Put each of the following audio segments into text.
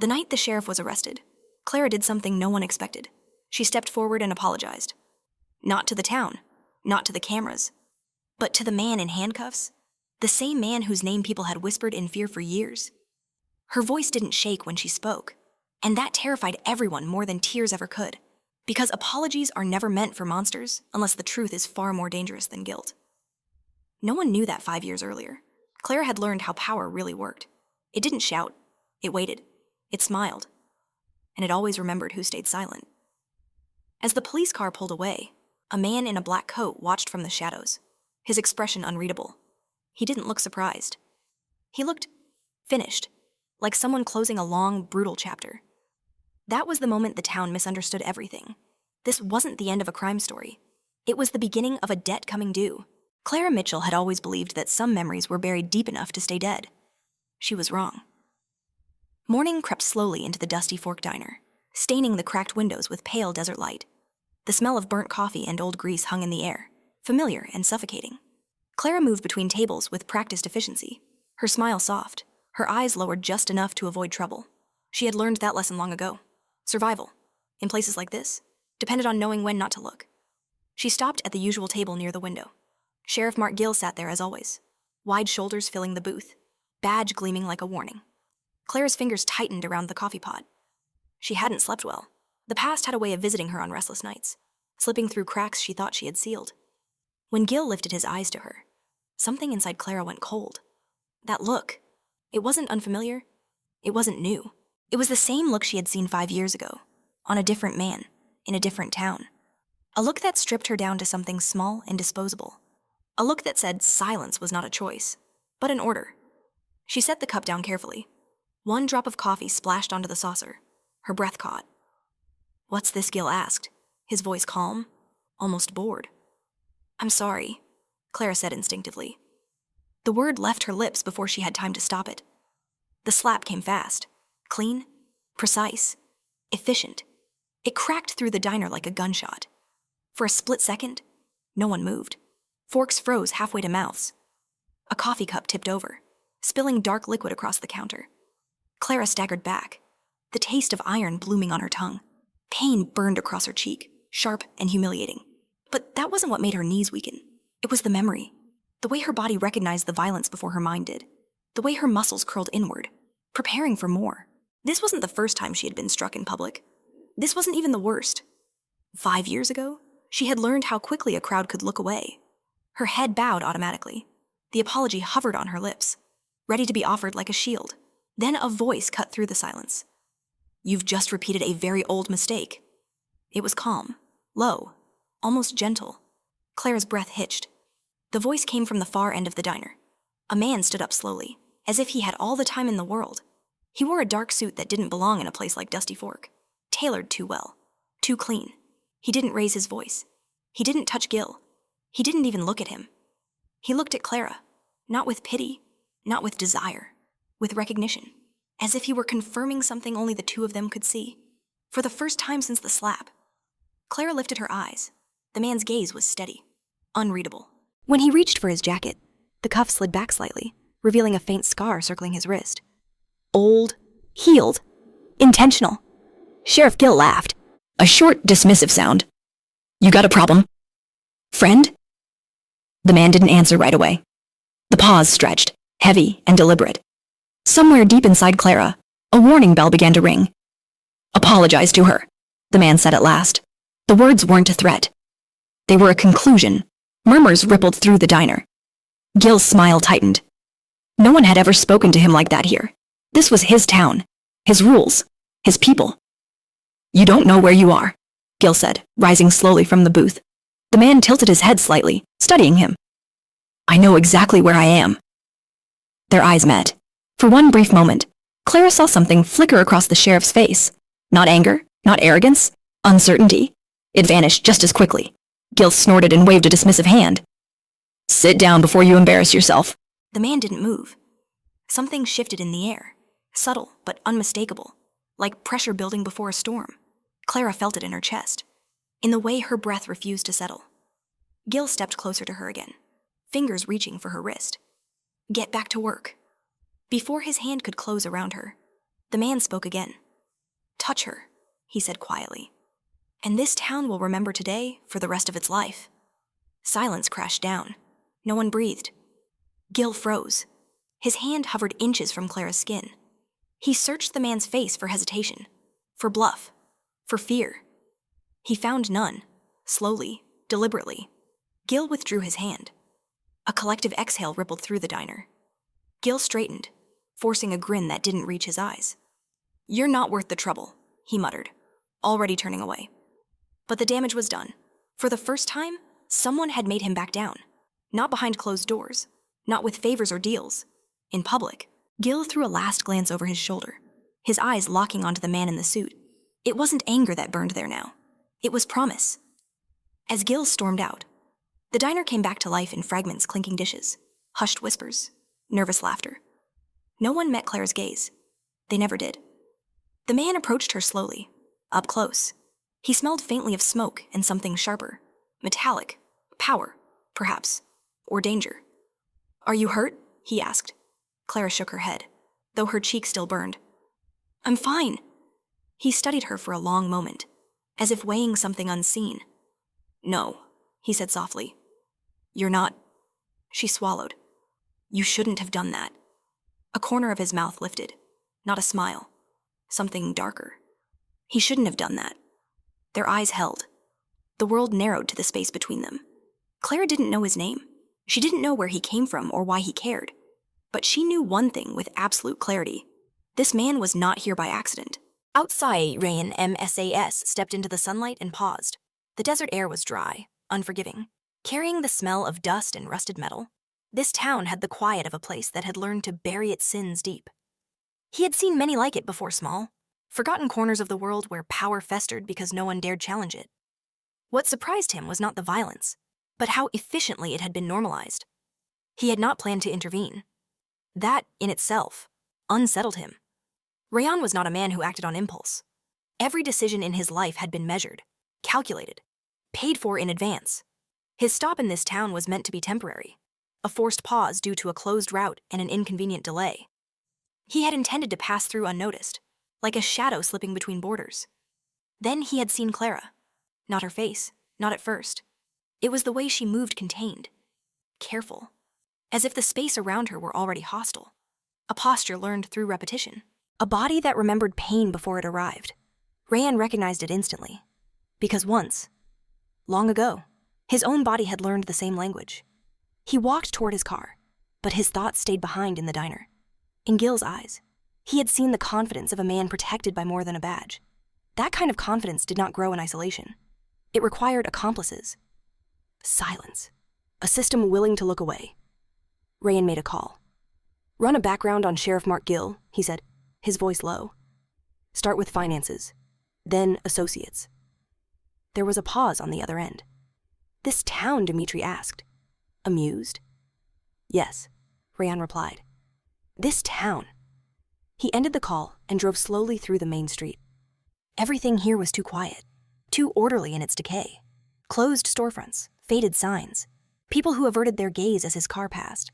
The night the sheriff was arrested, Clara did something no one expected. She stepped forward and apologized. Not to the town, not to the cameras, but to the man in handcuffs, the same man whose name people had whispered in fear for years. Her voice didn't shake when she spoke, and that terrified everyone more than tears ever could, because apologies are never meant for monsters unless the truth is far more dangerous than guilt. No one knew that 5 years earlier. Clara had learned how power really worked. It didn't shout, it waited, it smiled, and it always remembered who stayed silent. As the police car pulled away, a man in a black coat watched from the shadows, his expression unreadable. He didn't look surprised. He looked finished, like someone closing a long, brutal chapter. That was the moment the town misunderstood everything. This wasn't the end of a crime story. It was the beginning of a debt coming due. Clara Mitchell had always believed that some memories were buried deep enough to stay dead. She was wrong. Morning crept slowly into the dusty Fork diner, staining the cracked windows with pale desert light. The smell of burnt coffee and old grease hung in the air, familiar and suffocating. Clara moved between tables with practiced efficiency, her smile soft, her eyes lowered just enough to avoid trouble. She had learned that lesson long ago. Survival, in places like this, depended on knowing when not to look. She stopped at the usual table near the window. Sheriff Mark Gill sat there as always, wide shoulders filling the booth, badge gleaming like a warning. Clara's fingers tightened around the coffee pot. She hadn't slept well. The past had a way of visiting her on restless nights, slipping through cracks she thought she had sealed. When Gill lifted his eyes to her, something inside Clara went cold. That look, it wasn't unfamiliar. It wasn't new. It was the same look she had seen 5 years ago, on a different man, in a different town. A look that stripped her down to something small and disposable. A look that said silence was not a choice, but an order. She set the cup down carefully. One drop of coffee splashed onto the saucer. Her breath caught. "What's this?" Gill asked, his voice calm, almost bored. "I'm sorry," Clara said instinctively. The word left her lips before she had time to stop it. The slap came fast, clean, precise, efficient. It cracked through the diner like a gunshot. For a split second, no one moved. Forks froze halfway to mouths. A coffee cup tipped over, spilling dark liquid across the counter. Clara staggered back, the taste of iron blooming on her tongue. Pain burned across her cheek, sharp and humiliating. But that wasn't what made her knees weaken. It was the memory. The way her body recognized the violence before her mind did. The way her muscles curled inward, preparing for more. This wasn't the first time she had been struck in public. This wasn't even the worst. 5 years ago, she had learned how quickly a crowd could look away. Her head bowed automatically. The apology hovered on her lips, ready to be offered like a shield. Then a voice cut through the silence. "You've just repeated a very old mistake." It was calm, low, almost gentle. Clara's breath hitched. The voice came from the far end of the diner. A man stood up slowly, as if he had all the time in the world. He wore a dark suit that didn't belong in a place like Dusty Fork, tailored too well, too clean. He didn't raise his voice. He didn't touch Gill. He didn't even look at him. He looked at Clara, not with pity, not with desire, with recognition, as if he were confirming something only the two of them could see. For the first time since the slap, Clara lifted her eyes. The man's gaze was steady, unreadable. When he reached for his jacket, the cuff slid back slightly, revealing a faint scar circling his wrist. Old, healed, intentional. Sheriff Gill laughed, a short, dismissive sound. "You got a problem? Friend?" The man didn't answer right away. The pause stretched, heavy and deliberate. Somewhere deep inside Clara, a warning bell began to ring. "Apologize to her," the man said at last. The words weren't a threat. They were a conclusion. Murmurs rippled through the diner. Gill's smile tightened. No one had ever spoken to him like that here. This was his town, his rules, his people. "You don't know where you are," Gill said, rising slowly from the booth. The man tilted his head slightly, studying him. "I know exactly where I am." Their eyes met. For one brief moment, Clara saw something flicker across the sheriff's face. Not anger, not arrogance, uncertainty. It vanished just as quickly. Gill snorted and waved a dismissive hand. "Sit down before you embarrass yourself." The man didn't move. Something shifted in the air, subtle but unmistakable, like pressure building before a storm. Clara felt it in her chest, in the way her breath refused to settle. Gill stepped closer to her again, fingers reaching for her wrist. "Get back to work." Before his hand could close around her, The man spoke again. "Touch her," he said quietly. "And this town will remember today for the rest of its life." Silence crashed down. No one breathed. Gil froze. His hand hovered inches from Clara's skin. He searched the man's face for hesitation, for bluff, for fear. He found none. Slowly, deliberately, Gil withdrew his hand. A collective exhale rippled through the diner. Gil straightened, forcing a grin that didn't reach his eyes. "You're not worth the trouble," he muttered, already turning away. But the damage was done. For the first time, someone had made him back down. Not behind closed doors, not with favors or deals. In public, Gil threw a last glance over his shoulder, his eyes locking onto the man in the suit. It wasn't anger that burned there now. It was promise. As Gil stormed out, the diner came back to life in fragments, clinking dishes, hushed whispers, nervous laughter. No one met Clara's gaze. They never did. The man approached her slowly, up close. He smelled faintly of smoke and something sharper, metallic, power, perhaps, or danger. "Are you hurt?" he asked. Clara shook her head, though her cheek still burned. "I'm fine." He studied her for a long moment, as if weighing something unseen. "No," he said softly. "You're not." She swallowed. "You shouldn't have done that." A corner of his mouth lifted, not a smile, something darker. He shouldn't have done that. Their eyes held. The world narrowed to the space between them. Clara didn't know his name. She didn't know where he came from or why he cared. But she knew one thing with absolute clarity. This man was not here by accident. Outside, Rayan MSAS stepped into the sunlight and paused. The desert air was dry, unforgiving, carrying the smell of dust and rusted metal. This town had the quiet of a place that had learned to bury its sins deep. He had seen many like it before, small, forgotten corners of the world where power festered because no one dared challenge it. What surprised him was not the violence, but how efficiently it had been normalized. He had not planned to intervene. That, in itself, unsettled him. Rayan was not a man who acted on impulse. Every decision in his life had been measured, calculated, paid for in advance. His stop in this town was meant to be temporary, a forced pause due to a closed route and an inconvenient delay. He had intended to pass through unnoticed, like a shadow slipping between borders. Then he had seen Clara. Not her face, not at first. It was the way she moved, contained, careful, as if the space around her were already hostile. A posture learned through repetition. A body that remembered pain before it arrived. Rayan recognized it instantly. Because once, long ago, his own body had learned the same language. He walked toward his car, but his thoughts stayed behind in the diner. In Gil's eyes, he had seen the confidence of a man protected by more than a badge. That kind of confidence did not grow in isolation. It required accomplices. Silence. A system willing to look away. Rayan made a call. "Run a background on Sheriff Mark Gil," he said, his voice low. "Start with finances, then associates." There was a pause on the other end. "This town?" Dmitri asked. Amused? "Yes," Rayan replied. "This town." He ended the call and drove slowly through the main street. Everything here was too quiet, too orderly in its decay. Closed storefronts, faded signs, people who averted their gaze as his car passed.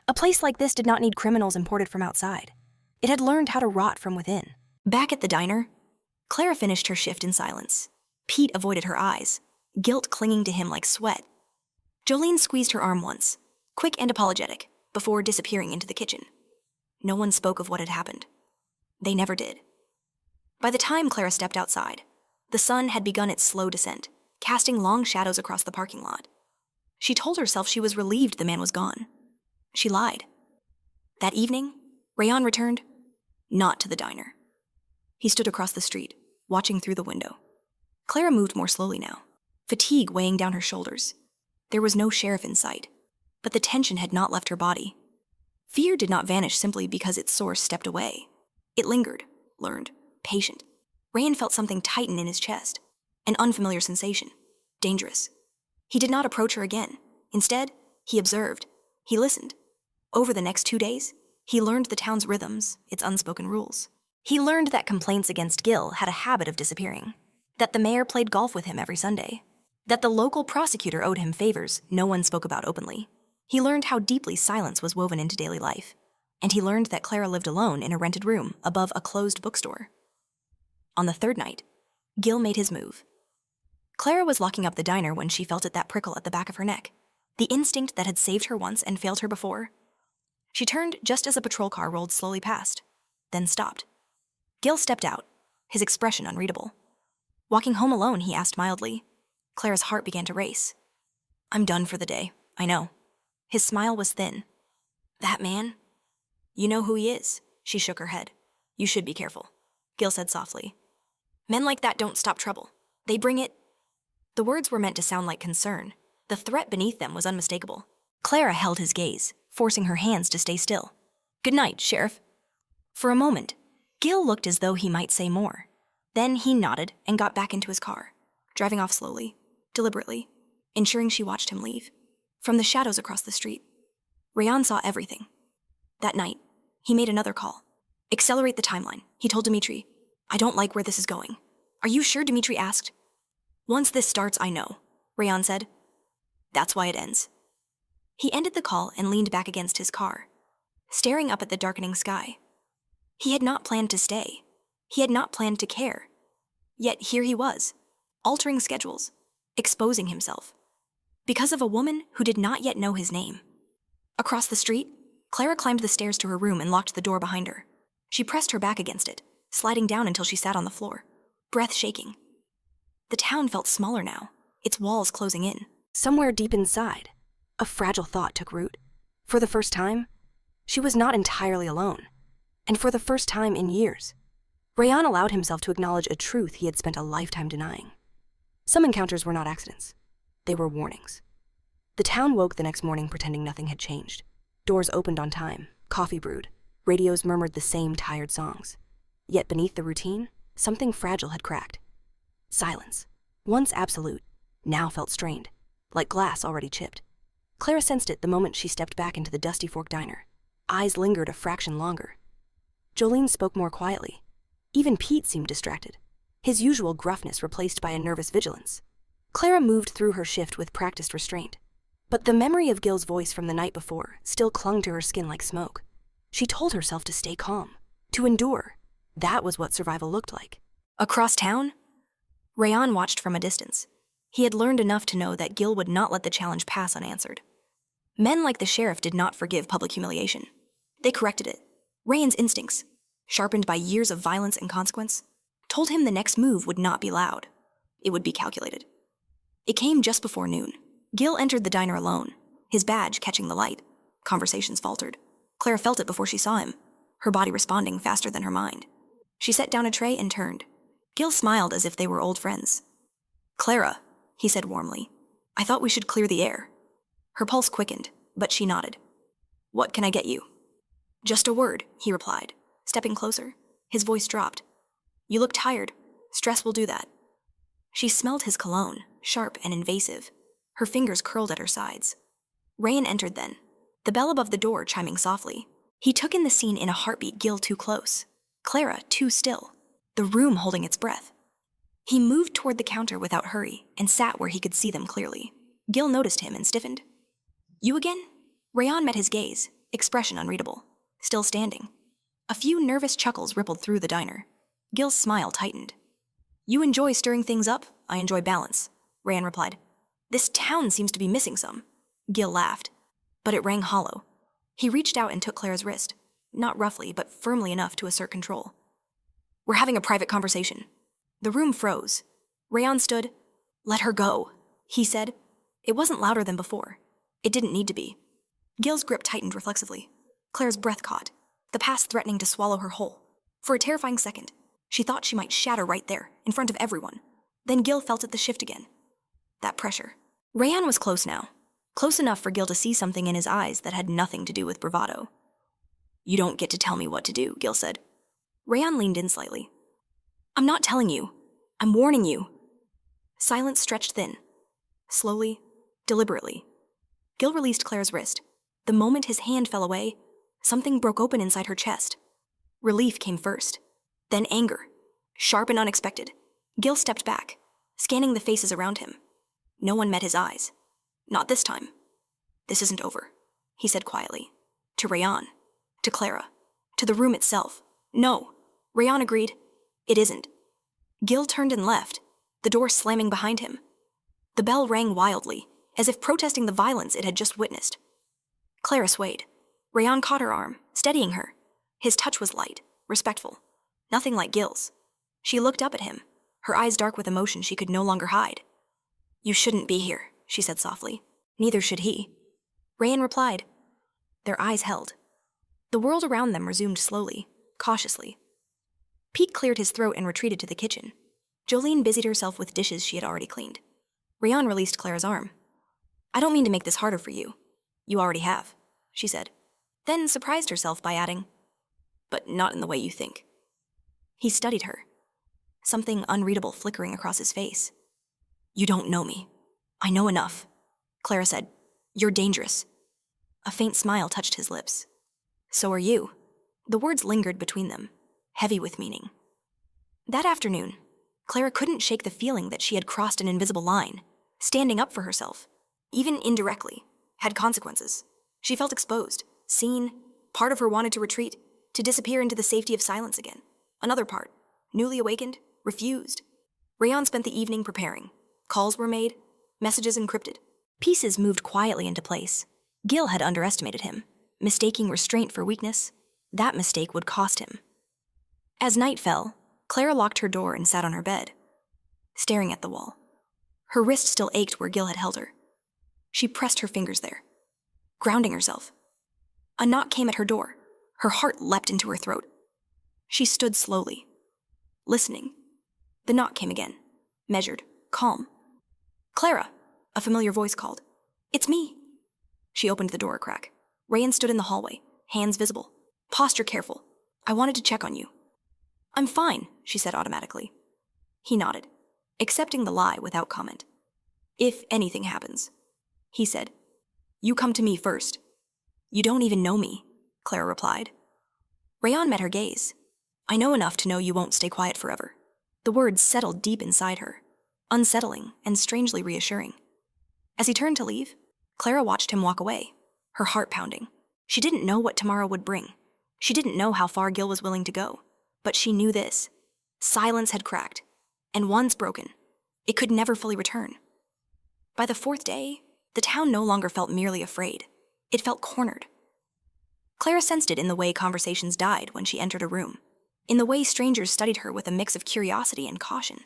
A place like this did not need criminals imported from outside. It had learned how to rot from within. Back at the diner, Clara finished her shift in silence. Pete avoided her eyes, guilt clinging to him like sweat. Jolene squeezed her arm once, quick and apologetic, before disappearing into the kitchen. No one spoke of what had happened. They never did. By the time Clara stepped outside, the sun had begun its slow descent, casting long shadows across the parking lot. She told herself she was relieved the man was gone. She lied. That evening, Rayan returned, not to the diner. He stood across the street, watching through the window. Clara moved more slowly now, fatigue weighing down her shoulders. There was no sheriff in sight, but the tension had not left her body. Fear did not vanish simply because its source stepped away. It lingered, learned, patient. Rayan felt something tighten in his chest, an unfamiliar sensation, dangerous. He did not approach her again. Instead, he observed. He listened. Over the next 2 days, he learned the town's rhythms, its unspoken rules. He learned that complaints against Gil had a habit of disappearing, that the mayor played golf with him every Sunday, that the local prosecutor owed him favors no one spoke about openly. He learned how deeply silence was woven into daily life. and he learned that Clara lived alone in a rented room above a closed bookstore. On the third night, Gil made his move. Clara was locking up the diner when she felt that prickle at the back of her neck, the instinct that had saved her once and failed her before. She turned just as a patrol car rolled slowly past, then stopped. Gil stepped out, his expression unreadable. Walking home alone, he asked mildly. Clara's heart began to race. I'm done for the day, I know. His smile was thin. That man? You know who he is. She shook her head. You should be careful, Gil said softly. Men like that don't stop trouble. They bring it. The words were meant to sound like concern. The threat beneath them was unmistakable. Clara held his gaze, forcing her hands to stay still. Good night, Sheriff. For a moment, Gil looked as though he might say more. Then he nodded and got back into his car, driving off slowly, deliberately, ensuring she watched him leave. From the shadows across the street, Rayan saw everything. That night, he made another call. Accelerate the timeline, he told Dimitri. I don't like where this is going. Are you sure? Dimitri asked. Once this starts, I know, Rayan said. That's why it ends. He ended the call and leaned back against his car, staring up at the darkening sky. He had not planned to stay. He had not planned to care. Yet here he was, altering schedules, exposing himself, because of a woman who did not yet know his name. Across the street, Clara climbed the stairs to her room and locked the door behind her. She pressed her back against it, sliding down until she sat on the floor, breath shaking. The town felt smaller now, its walls closing in. Somewhere deep inside, a fragile thought took root. For the first time, she was not entirely alone. And for the first time in years, Rayan allowed himself to acknowledge a truth he had spent a lifetime denying. Some encounters were not accidents. They were warnings. The town woke the next morning pretending nothing had changed. Doors opened on time, coffee brewed, radios murmured the same tired songs. Yet beneath the routine, something fragile had cracked. Silence, once absolute, now felt strained, like glass already chipped. Clara sensed it the moment she stepped back into the Dusty Fork diner. Eyes lingered a fraction longer. Jolene spoke more quietly. Even Pete seemed distracted, his usual gruffness replaced by a nervous vigilance. Clara moved through her shift with practiced restraint. But the memory of Gil's voice from the night before still clung to her skin like smoke. She told herself to stay calm, to endure. That was what survival looked like. Across town, Rayan watched from a distance. He had learned enough to know that Gil would not let the challenge pass unanswered. Men like the sheriff did not forgive public humiliation. They corrected it. Rayan's instincts, sharpened by years of violence and consequence, told him the next move would not be loud. It would be calculated. It came just before noon. Gil entered the diner alone, his badge catching the light. Conversations faltered. Clara felt it before she saw him, her body responding faster than her mind. She set down a tray and turned. Gil smiled as if they were old friends. Clara, he said warmly, I thought we should clear the air. Her pulse quickened, but she nodded. What can I get you? Just a word, he replied, stepping closer. His voice dropped. You look tired. Stress will do that. She smelled his cologne, sharp and invasive. Her fingers curled at her sides. Rayan entered then, the bell above the door chiming softly. He took in the scene in a heartbeat. Gil too close, Clara too still, the room holding its breath. He moved toward the counter without hurry and sat where he could see them clearly. Gil noticed him and stiffened. You again? Rayan met his gaze, expression unreadable, still standing. A few nervous chuckles rippled through the diner. Gil's smile tightened. You enjoy stirring things up, I enjoy balance, Rayan replied. This town seems to be missing some. Gil laughed, but it rang hollow. He reached out and took Clara's wrist, not roughly, but firmly enough to assert control. We're having a private conversation. The room froze. Rayan stood. Let her go, he said. It wasn't louder than before. It didn't need to be. Gil's grip tightened reflexively. Clara's breath caught, the past threatening to swallow her whole. For a terrifying second, she thought she might shatter right there, in front of everyone. Then Gil felt it the shift again. That pressure. Rayan was close now, close enough for Gil to see something in his eyes that had nothing to do with bravado. You don't get to tell me what to do, Gil said. Rayan leaned in slightly. I'm not telling you. I'm warning you. Silence stretched thin. Slowly, deliberately. Gil released Clara's wrist. The moment his hand fell away, something broke open inside her chest. Relief came first, then anger, sharp and unexpected. Gil stepped back, scanning the faces around him. No one met his eyes. Not this time. This isn't over, he said quietly. To Rayan, To Clara. To the room itself. No. Rayan agreed. It isn't. Gil turned and left, the door slamming behind him. The bell rang wildly, as if protesting the violence it had just witnessed. Clara swayed. Rayan caught her arm, steadying her. His touch was light, respectful. Nothing like Gil's. She looked up at him, her eyes dark with emotion she could no longer hide. You shouldn't be here, she said softly. Neither should he. Rayan replied. Their eyes held. The world around them resumed slowly, cautiously. Pete cleared his throat and retreated to the kitchen. Jolene busied herself with dishes she had already cleaned. Rayan released Clara's arm. I don't mean to make this harder for you. You already have, she said, then surprised herself by adding, but not in the way you think. He studied her, something unreadable flickering across his face. You don't know me. I know enough, Clara said. You're dangerous. A faint smile touched his lips. So are you. The words lingered between them, heavy with meaning. That afternoon, Clara couldn't shake the feeling that she had crossed an invisible line. Standing up for herself, even indirectly, had consequences. She felt exposed, seen. Part of her wanted to retreat, to disappear into the safety of silence again. Another part, newly awakened, refused. Rayan spent the evening preparing. Calls were made, messages encrypted. Pieces moved quietly into place. Gil had underestimated him, mistaking restraint for weakness. That mistake would cost him. As night fell, Clara locked her door and sat on her bed, staring at the wall. Her wrist still ached where Gil had held her. She pressed her fingers there, grounding herself. A knock came at her door. Her heart leapt into her throat. She stood slowly, listening. The knock came again, measured, calm. Clara, a familiar voice called. It's me. She opened the door a crack. Rayan stood in the hallway, hands visible, posture careful. I wanted to check on you. I'm fine, she said automatically. He nodded, accepting the lie without comment. If anything happens, he said. You come to me first. You don't even know me, Clara replied. Rayan met her gaze. I know enough to know you won't stay quiet forever. The words settled deep inside her, unsettling and strangely reassuring. As he turned to leave, Clara watched him walk away, her heart pounding. She didn't know what tomorrow would bring. She didn't know how far Gil was willing to go, but she knew this. Silence had cracked, and once broken, it could never fully return. By the fourth day, the town no longer felt merely afraid. It felt cornered. Clara sensed it in the way conversations died when she entered a room, in the way strangers studied her with a mix of curiosity and caution.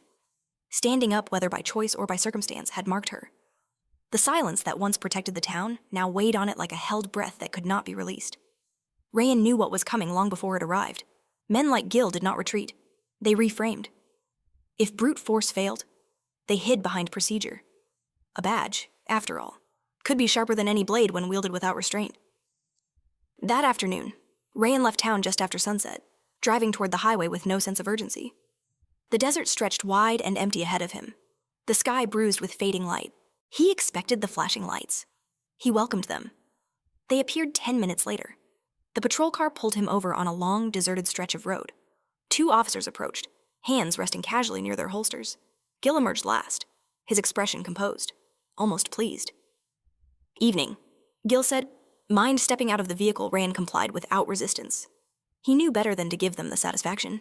Standing up, whether by choice or by circumstance, had marked her. The silence that once protected the town now weighed on it like a held breath that could not be released. Rayan knew what was coming long before it arrived. Men like Gil did not retreat. They reframed. If brute force failed, they hid behind procedure. A badge, after all, could be sharper than any blade when wielded without restraint. That afternoon, Rayan left town just after sunset, driving toward the highway with no sense of urgency. The desert stretched wide and empty ahead of him, the sky bruised with fading light. He expected the flashing lights. He welcomed them. They appeared 10 minutes later. The patrol car pulled him over on a long, deserted stretch of road. 2 officers approached, hands resting casually near their holsters. Gil emerged last, his expression composed, almost pleased. Evening, Gil said. Mind stepping out of the vehicle, Rayan complied without resistance. He knew better than to give them the satisfaction.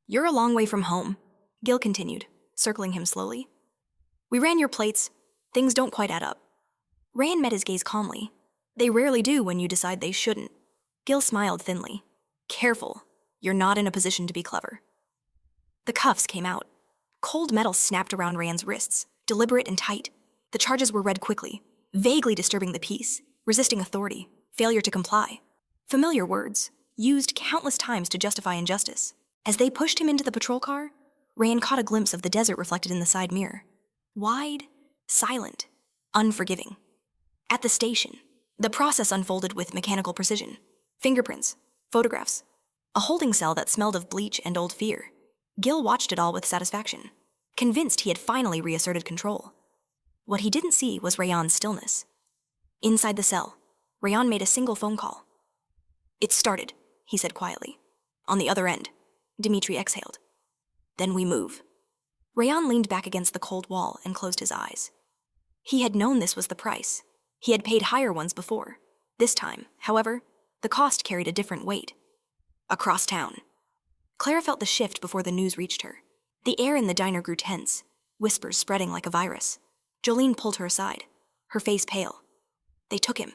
You're a long way from home, Gil continued, circling him slowly. We ran your plates. Things don't quite add up. Rayan met his gaze calmly. They rarely do when you decide they shouldn't. Gil smiled thinly. Careful, you're not in a position to be clever. The cuffs came out. Cold metal snapped around Rayan's wrists, deliberate and tight. The charges were read quickly, vaguely disturbing the peace, resisting authority, failure to comply. Familiar words, used countless times to justify injustice. As they pushed him into the patrol car, Rayan caught a glimpse of the desert reflected in the side mirror. Wide, silent, unforgiving. At the station, the process unfolded with mechanical precision. Fingerprints, photographs, a holding cell that smelled of bleach and old fear. Gil watched it all with satisfaction, convinced he had finally reasserted control. What he didn't see was Rayan's stillness. Inside the cell, Rayan made a single phone call. It started, he said quietly. On the other end, Dimitri exhaled. Then we move. Rayan leaned back against the cold wall and closed his eyes. He had known this was the price. He had paid higher ones before. This time, however, The cost carried a different weight. Across town. Clara felt the shift before the news reached her. The air in the diner grew tense, whispers spreading like a virus. Jolene pulled her aside, her face pale. They took him.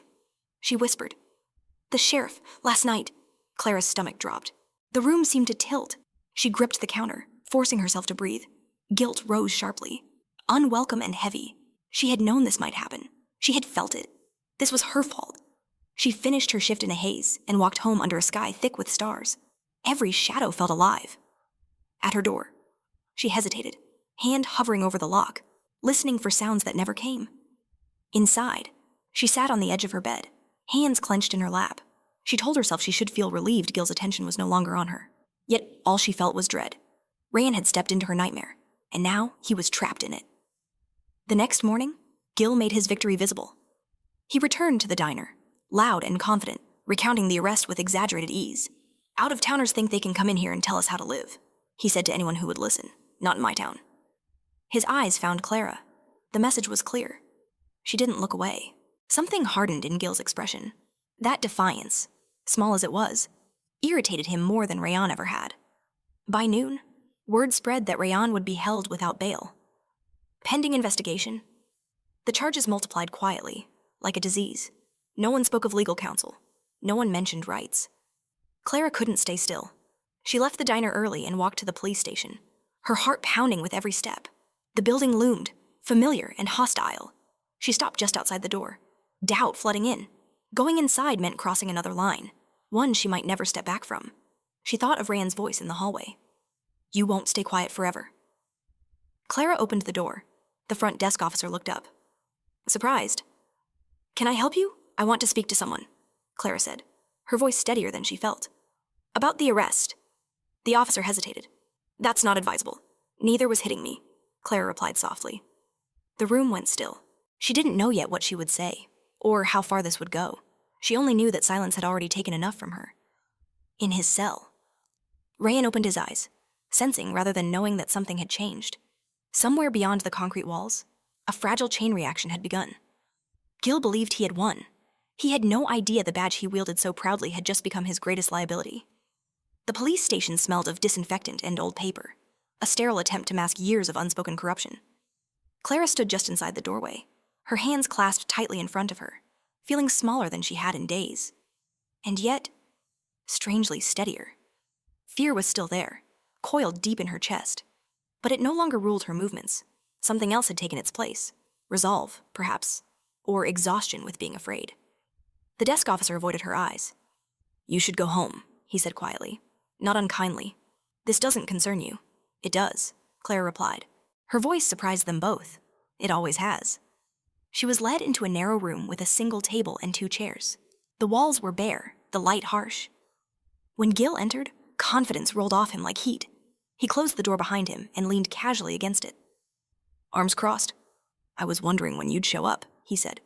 She whispered. The sheriff, last night. Clara's stomach dropped. The room seemed to tilt. She gripped the counter, forcing herself to breathe. Guilt rose sharply. Unwelcome and heavy. She had known this might happen. She had felt it. This was her fault. She finished her shift in a haze and walked home under a sky thick with stars. Every shadow felt alive. At her door, she hesitated, hand hovering over the lock, listening for sounds that never came. Inside, she sat on the edge of her bed, hands clenched in her lap. She told herself she should feel relieved Gil's attention was no longer on her. Yet all she felt was dread. Rayan had stepped into her nightmare, and now he was trapped in it. The next morning, Gil made his victory visible. He returned to the diner, loud and confident, recounting the arrest with exaggerated ease. Out-of-towners think they can come in here and tell us how to live, he said to anyone who would listen. Not in my town. His eyes found Clara. The message was clear. She didn't look away. Something hardened in Gil's expression. That defiance, small as it was, irritated him more than Rayan ever had. By noon, word spread that Rayan would be held without bail. Pending investigation. The charges multiplied quietly, like a disease. No one spoke of legal counsel. No one mentioned rights. Clara couldn't stay still. She left the diner early and walked to the police station, her heart pounding with every step. The building loomed, familiar and hostile. She stopped just outside the door, doubt flooding in. Going inside meant crossing another line, one she might never step back from. She thought of Rand's voice in the hallway. You won't stay quiet forever. Clara opened the door. The front desk officer looked up. Surprised. Can I help you? I want to speak to someone, Clara said, her voice steadier than she felt. About the arrest. The officer hesitated. That's not advisable. Neither was hitting me, Clara replied softly. The room went still. She didn't know yet what she would say, or how far this would go. She only knew that silence had already taken enough from her. In his cell. Rayan opened his eyes, sensing rather than knowing that something had changed. Somewhere beyond the concrete walls, a fragile chain reaction had begun. Gil believed he had won. He had no idea the badge he wielded so proudly had just become his greatest liability. The police station smelled of disinfectant and old paper, a sterile attempt to mask years of unspoken corruption. Clara stood just inside the doorway, her hands clasped tightly in front of her, feeling smaller than she had in days. And yet, strangely steadier. Fear was still there, coiled deep in her chest, but it no longer ruled her movements. Something else had taken its place. Resolve, perhaps, or exhaustion with being afraid. The desk officer avoided her eyes. You should go home, he said quietly, not unkindly. This doesn't concern you. It does, Clara replied. Her voice surprised them both. It always has. She was led into a narrow room with a single table and 2 chairs. The walls were bare, the light harsh. When Gil entered, confidence rolled off him like heat. He closed the door behind him and leaned casually against it. Arms crossed. I was wondering when you'd show up, he said.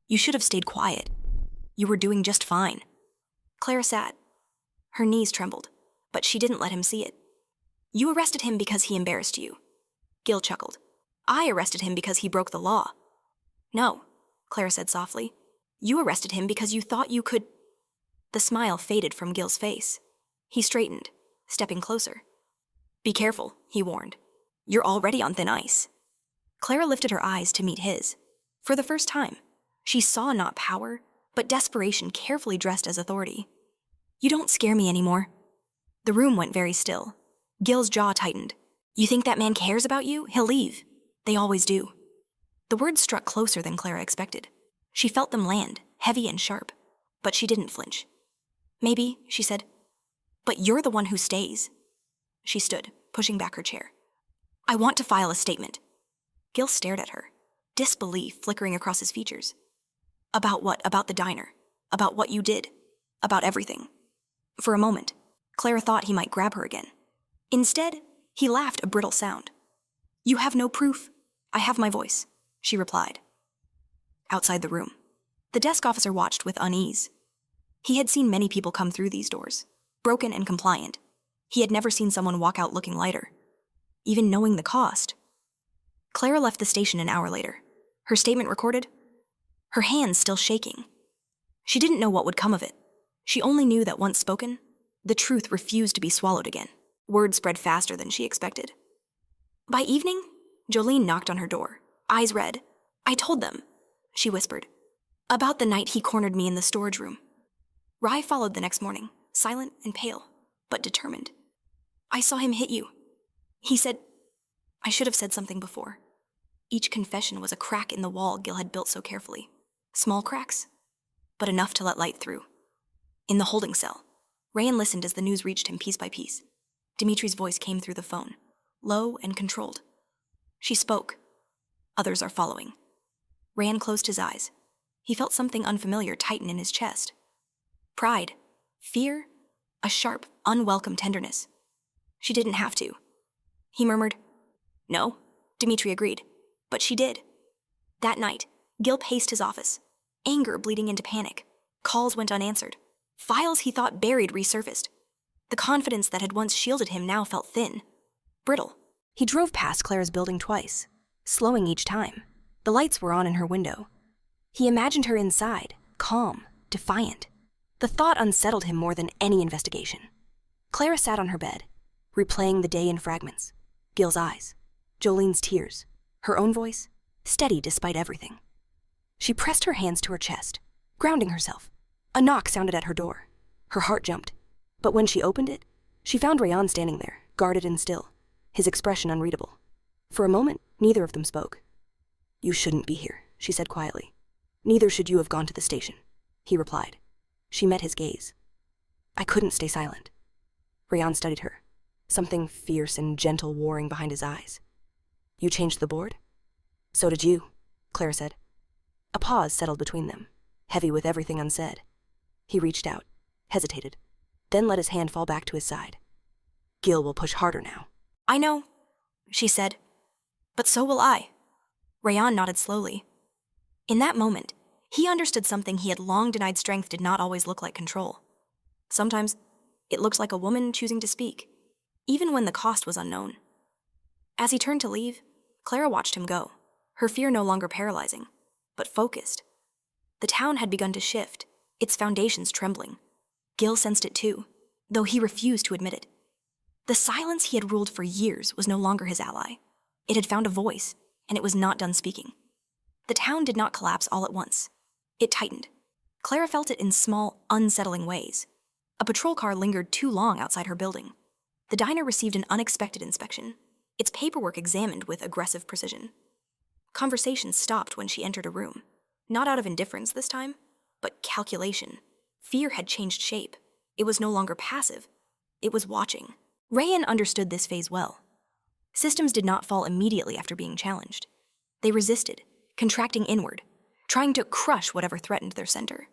You should have stayed quiet. You were doing just fine. Clara sat. Her knees trembled, but she didn't let him see it. You arrested him because he embarrassed you. Gil chuckled. I arrested him because he broke the law. No, Clara said softly. You arrested him because you thought you could... The smile faded from Gil's face. He straightened, stepping closer. Be careful, he warned. You're already on thin ice. Clara lifted her eyes to meet his. For the first time, she saw not power, but desperation carefully dressed as authority. You don't scare me anymore. The room went very still. Gil's jaw tightened. You think that man cares about you? He'll leave. They always do. The words struck closer than Clara expected. She felt them land, heavy and sharp, but she didn't flinch. Maybe, she said, but you're the one who stays. She stood, pushing back her chair. I want to file a statement. Gil stared at her, disbelief flickering across his features. About what? About the diner. About what you did. About everything. For a moment, Clara thought he might grab her again. Instead, he laughed a brittle sound. You have no proof. I have my voice, she replied. Outside the room, the desk officer watched with unease. He had seen many people come through these doors, broken and compliant. He had never seen someone walk out looking lighter, even knowing the cost. Clara left the station an hour later, her statement recorded, her hands still shaking. She didn't know what would come of it. She only knew that once spoken, the truth refused to be swallowed again. Word spread faster than she expected. By evening, Jolene knocked on her door, eyes red. "I told them," she whispered, "about the night he cornered me in the storage room." Rye followed the next morning, silent and pale, but determined. "I saw him hit you. He said—" I should have said something before. Each confession was a crack in the wall Gil had built so carefully. Small cracks, but enough to let light through. In the holding cell, Rayan listened as the news reached him piece by piece. Dimitri's voice came through the phone, low and controlled. She spoke. "Others are following." Rayan closed his eyes. He felt something unfamiliar tighten in his chest. Pride, fear, a sharp, unwelcome tenderness. She didn't have to. He murmured, "No," Dimitri agreed, but she did. That night, Gil paced his office, anger bleeding into panic. Calls went unanswered. Files he thought buried resurfaced. The confidence that had once shielded him now felt thin, brittle. He drove past Clara's building twice, slowing each time. The lights were on in her window. He imagined her inside, calm, defiant. The thought unsettled him more than any investigation. Clara sat on her bed, replaying the day in fragments. Gil's eyes, Jolene's tears, her own voice, steady despite everything. She pressed her hands to her chest, grounding herself. A knock sounded at her door. Her heart jumped. But when she opened it, she found Rayan standing there, guarded and still, his expression unreadable. For a moment, neither of them spoke. "You shouldn't be here," she said quietly. "Neither should you have gone to the station," he replied. She met his gaze. "I couldn't stay silent." Rayan studied her, something fierce and gentle warring behind his eyes. "You changed the board?" "So did you," Clara said. A pause settled between them, heavy with everything unsaid. He reached out, hesitated, then let his hand fall back to his side. "Gil will push harder now." "I know," she said. "But so will I." Rayan nodded slowly. In that moment, he understood something he had long denied. Strength did not always look like control. Sometimes, it looked like a woman choosing to speak, even when the cost was unknown. As he turned to leave, Clara watched him go, her fear no longer paralyzing, but focused. The town had begun to shift, its foundations trembling. Gil sensed it too, though he refused to admit it. The silence he had ruled for years was no longer his ally. It had found a voice, and it was not done speaking. The town did not collapse all at once. It tightened. Clara felt it in small, unsettling ways. A patrol car lingered too long outside her building. The diner received an unexpected inspection, its paperwork examined with aggressive precision. Conversation stopped when she entered a room, not out of indifference this time, but calculation. Fear had changed shape. It was no longer passive. It was watching. Rayan understood this phase well. Systems did not fall immediately after being challenged. They resisted, contracting inward, trying to crush whatever threatened their center.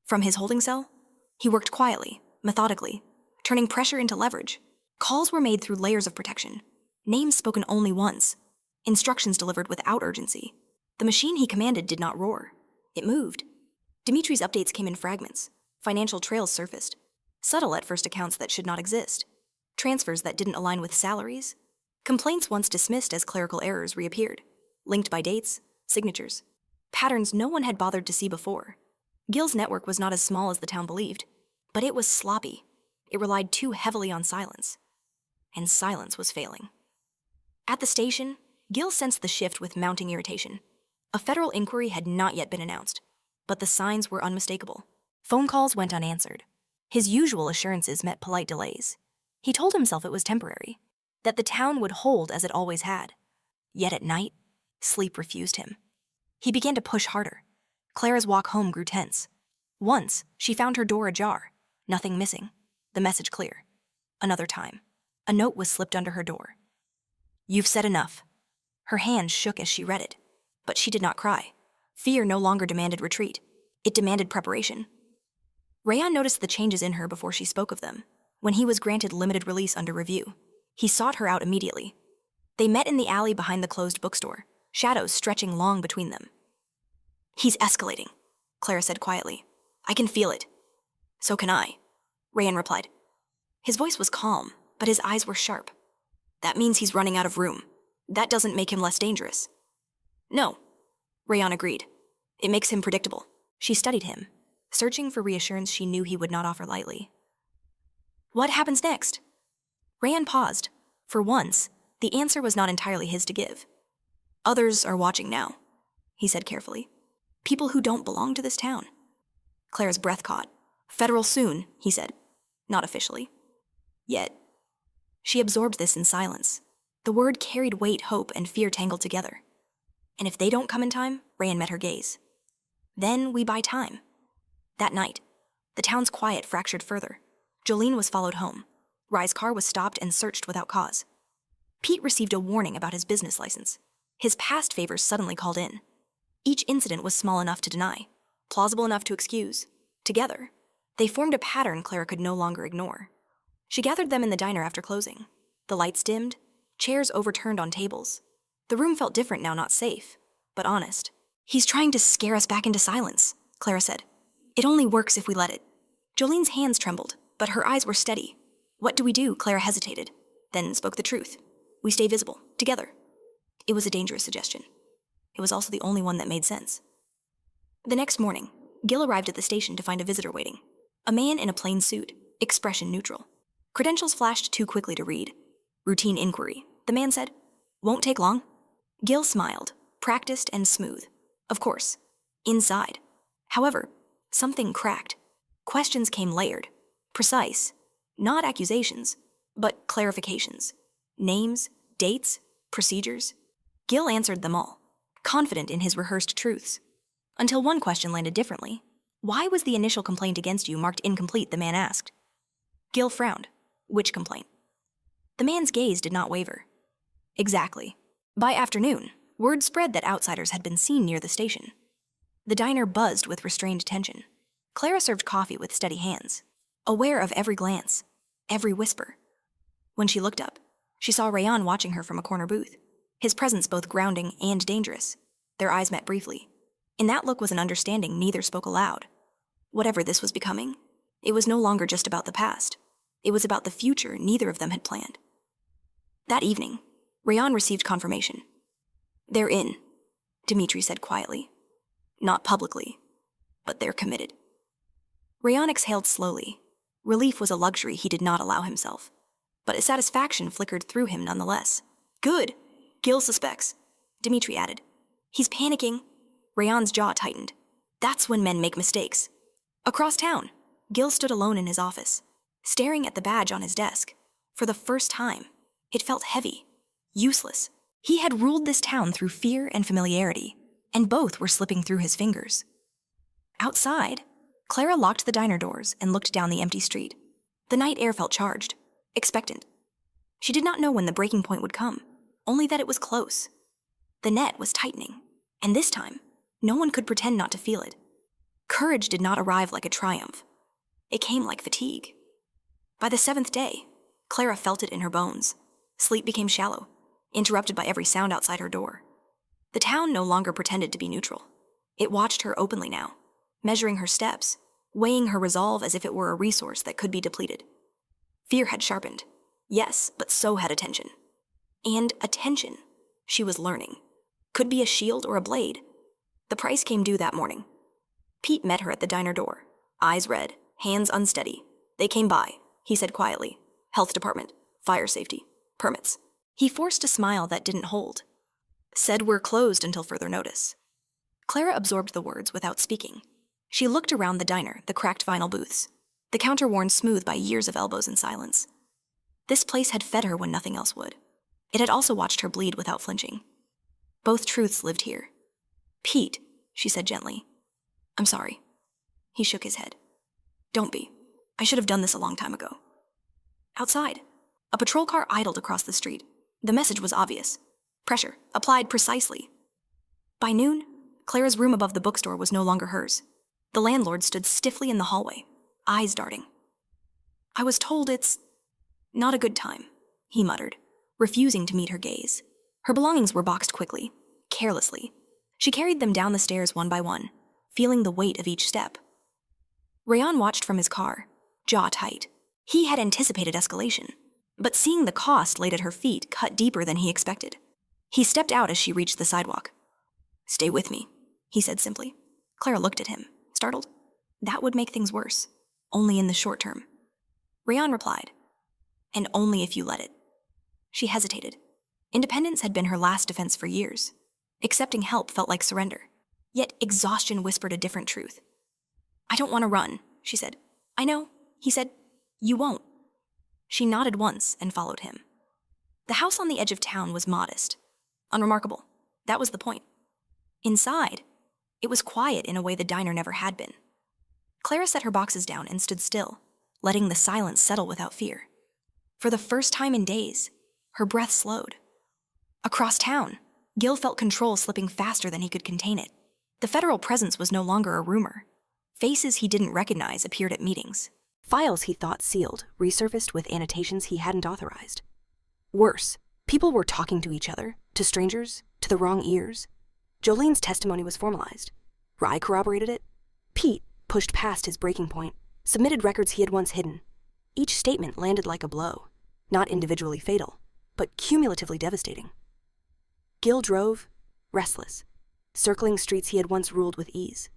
From his holding cell, he worked quietly, methodically, turning pressure into leverage. Calls were made through layers of protection, names spoken only once, instructions delivered without urgency. The machine he commanded did not roar. It moved. Dimitri's updates came in fragments. Financial trails surfaced. Subtle at first accounts that should not exist. Transfers that didn't align with salaries. Complaints once dismissed as clerical errors reappeared, linked by dates, signatures. Patterns no one had bothered to see before. Gil's network was not as small as the town believed, but it was sloppy. It relied too heavily on silence. And silence was failing. At the station, Gil sensed the shift with mounting irritation. A federal inquiry had not yet been announced, but the signs were unmistakable. Phone calls went unanswered. His usual assurances met polite delays. He told himself it was temporary, that the town would hold as it always had. Yet at night, sleep refused him. He began to push harder. Clara's walk home grew tense. Once, she found her door ajar, nothing missing, the message clear. Another time, a note was slipped under her door. "You've said enough." Her hands shook as she read it, but she did not cry. Fear no longer demanded retreat. It demanded preparation. Rayan noticed the changes in her before she spoke of them. When he was granted limited release under review, he sought her out immediately. They met in the alley behind the closed bookstore, shadows stretching long between them. "He's escalating," Clara said quietly. "I can feel it." "So can I," Rayan replied. His voice was calm, but his eyes were sharp. "That means he's running out of room. That doesn't make him less dangerous." "No," Rayan agreed. "It makes him predictable." She studied him, searching for reassurance she knew he would not offer lightly. What happens next? Rayan paused. For once, the answer was not entirely his to give. Others are watching now, he said carefully. People who don't belong to this town. Claire's breath caught. Federal soon, he said. Not officially. Yet. She absorbed this in silence. The word carried weight, hope, and fear tangled together. And if they don't come in time, Rayan met her gaze. Then we buy time. That night, the town's quiet fractured further. Jolene was followed home. Rye's car was stopped and searched without cause. Pete received a warning about his business license. His past favors suddenly called in. Each incident was small enough to deny, plausible enough to excuse. Together, they formed a pattern Clara could no longer ignore. She gathered them in the diner after closing. The lights dimmed, chairs overturned on tables. The room felt different now, not safe, but honest. He's trying to scare us back into silence, Clara said. It only works if we let it. Jolene's hands trembled, but her eyes were steady. What do we do? Clara hesitated, then spoke the truth. We stay visible, together. It was a dangerous suggestion. It was also the only one that made sense. The next morning, Gil arrived at the station to find a visitor waiting. A man in a plain suit, expression neutral. Credentials flashed too quickly to read. Routine inquiry. The man said, "Won't take long." Gil smiled, practiced and smooth. Of course. Inside. However, something cracked. Questions came layered. Precise. Not accusations, but clarifications. Names, dates, procedures. Gil answered them all, confident in his rehearsed truths. Until one question landed differently. Why was the initial complaint against you marked incomplete, the man asked. Gil frowned. Which complaint? The man's gaze did not waver. Exactly. By afternoon, word spread that outsiders had been seen near the station. The diner buzzed with restrained tension. Clara served coffee with steady hands, aware of every glance, every whisper. When she looked up, she saw Rayan watching her from a corner booth, his presence both grounding and dangerous. Their eyes met briefly. In that look was an understanding neither spoke aloud. Whatever this was becoming, it was no longer just about the past. It was about the future neither of them had planned. That evening, Rayan received confirmation. They're in, Dimitri said quietly. Not publicly, but they're committed. Rayan exhaled slowly. Relief was a luxury he did not allow himself, but a satisfaction flickered through him nonetheless. Good. Gil suspects, Dimitri added. He's panicking. Rayan's jaw tightened. That's when men make mistakes. Across town, Gil stood alone in his office, staring at the badge on his desk. For the first time, it felt heavy, useless. He had ruled this town through fear and familiarity, and both were slipping through his fingers. Outside, Clara locked the diner doors and looked down the empty street. The night air felt charged, expectant. She did not know when the breaking point would come, only that it was close. The net was tightening, and this time, no one could pretend not to feel it. Courage did not arrive like a triumph. It came like fatigue. By the 7th day, Clara felt it in her bones. Sleep became shallow, interrupted by every sound outside her door. The town no longer pretended to be neutral. It watched her openly now, measuring her steps, weighing her resolve as if it were a resource that could be depleted. Fear had sharpened. Yes, but so had attention. And attention, she was learning, could be a shield or a blade. The price came due that morning. Pete met her at the diner door, eyes red, hands unsteady. They came by, he said quietly. Health department, fire safety, permits. He forced a smile that didn't hold. Said we're closed until further notice. Clara absorbed the words without speaking. She looked around the diner, the cracked vinyl booths, the counter worn smooth by years of elbows and silence. This place had fed her when nothing else would. It had also watched her bleed without flinching. Both truths lived here. Pete, she said gently. I'm sorry. He shook his head. Don't be. I should have done this a long time ago. Outside, a patrol car idled across the street. The message was obvious. Pressure, applied precisely. By noon, Clara's room above the bookstore was no longer hers. The landlord stood stiffly in the hallway, eyes darting. I was told it's not a good time, he muttered, refusing to meet her gaze. Her belongings were boxed quickly, carelessly. She carried them down the stairs one by one, feeling the weight of each step. Rayan watched from his car, jaw tight. He had anticipated escalation, but seeing the cost laid at her feet cut deeper than he expected. He stepped out as she reached the sidewalk. Stay with me, he said simply. Clara looked at him, startled. That would make things worse, only in the short term. Rayan replied, and only if you let it. She hesitated. Independence had been her last defense for years. Accepting help felt like surrender. Yet exhaustion whispered a different truth. I don't want to run, she said. I know, he said. You won't. She nodded once and followed him. The house on the edge of town was modest, unremarkable. That was the point. Inside, it was quiet in a way the diner never had been. Clara set her boxes down and stood still, letting the silence settle without fear. For the first time in days, her breath slowed. Across town, Gil felt control slipping faster than he could contain it. The federal presence was no longer a rumor. Faces he didn't recognize appeared at meetings. Files he thought sealed resurfaced with annotations he hadn't authorized. Worse, people were talking to each other, to strangers, to the wrong ears. Jolene's testimony was formalized. Rye corroborated it. Pete pushed past his breaking point, submitted records he had once hidden. Each statement landed like a blow, not individually fatal, but cumulatively devastating. Gil drove, restless, circling streets he had once ruled with ease.